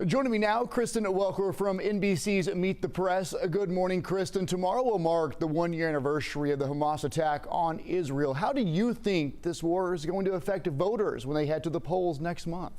Joining me now, Kristen Welker from NBC's Meet the Press. Good morning, Kristen. Tomorrow will mark the one-year anniversary of the Hamas attack on Israel. How do you think this war is going to affect voters when they head to the polls next month?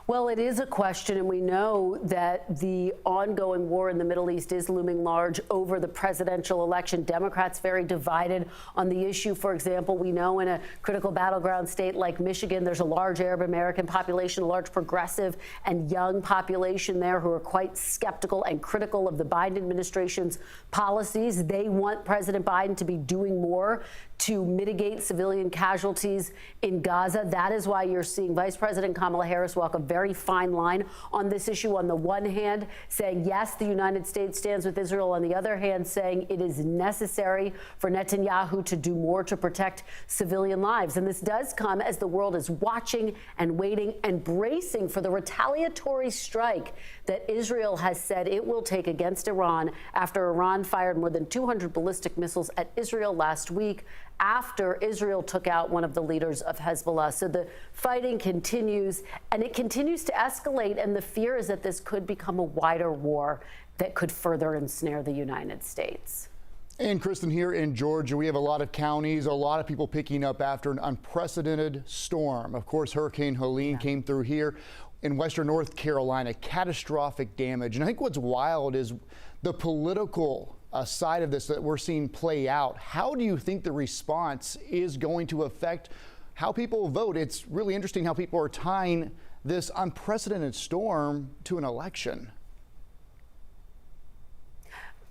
Well, it is a question, and we know that the ongoing war in the Middle East is looming large over the presidential election. Democrats very divided on the issue. For example, we know in a critical battleground state like Michigan, there's a large Arab American population, a large progressive and young population there who are quite skeptical and critical of the Biden administration's policies. They want President Biden to be doing more to mitigate civilian casualties in Gaza. That is why you're seeing Vice President Kamala Harris walk a very fine line on this issue. On the one hand, saying, yes, the United States stands with Israel. On the other hand, saying it is necessary for Netanyahu to do more to protect civilian lives. And this does come as the world is watching and waiting and bracing for the retaliatory strike that Israel has said it will take against Iran after Iran fired more than 200 ballistic missiles at Israel last week, after Israel took out one of the leaders of Hezbollah. So the fighting continues, and it continues to escalate, and the fear is that this could become a wider war that could further ensnare the United States. And Kristen, here in Georgia, we have a lot of counties, a lot of people picking up after an unprecedented storm. Of course, Hurricane Helene came through here. In western North Carolina, catastrophic damage. And I think what's wild is the political side of this that we're seeing play out. How do you think the response is going to affect how people vote? It's really interesting how people are tying this unprecedented storm to an election.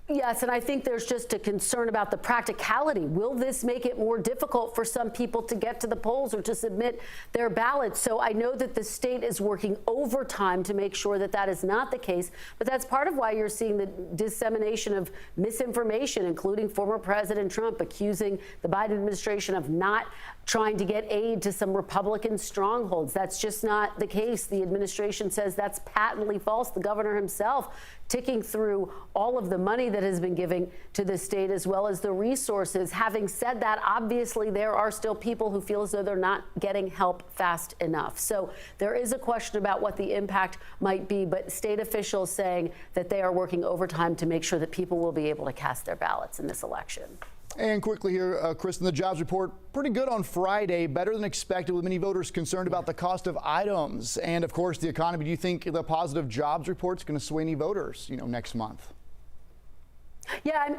Yes, and I think there's just a concern about the practicality. Will this make it more difficult for some people to get to the polls or to submit their ballots? So I know that the state is working overtime to make sure that that is not the case, but that's part of why you're seeing the dissemination of misinformation, including former President Trump accusing the Biden administration of not trying to get aid to some Republican strongholds. That's just not the case. The administration says that's patently false. The governor himself ticking through all of the money that has been given to the state as well as the resources. Having said that, obviously there are still people who feel as though they're not getting help fast enough. So there is a question about what the impact might be, but state officials saying that they are working overtime to make sure that people will be able to cast their ballots in this election. And quickly here, Kristen, the jobs report pretty good on Friday, better than expected, with many voters concerned about the cost of items and, of course, the economy. Do you think the positive jobs report is going to sway any voters, next month? Yeah,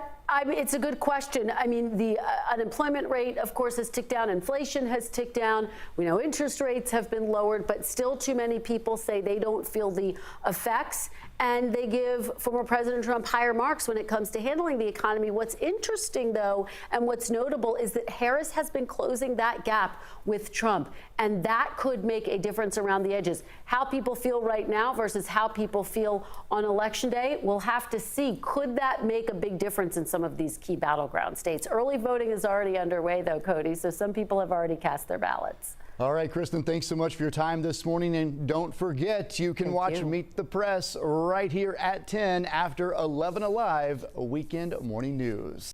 it's a good question. I mean, the unemployment rate, of course, has ticked down. Inflation has ticked down. We know interest rates have been lowered, but still too many people say they don't feel the effects. And they give former President Trump higher marks when it comes to handling the economy. What's interesting, though, and what's notable is that Harris has been closing that gap with Trump. And that could make a difference around the edges. How people feel right now versus how people feel on Election Day, we'll have to see. Could that make a big difference in some of these key battleground states? Early voting is already underway, though, Cody, so some people have already cast their ballots. All right, Kristen, thanks so much for your time this morning. And don't forget, you can watch Meet the Press right here at 10 after 11 Alive, Weekend Morning News.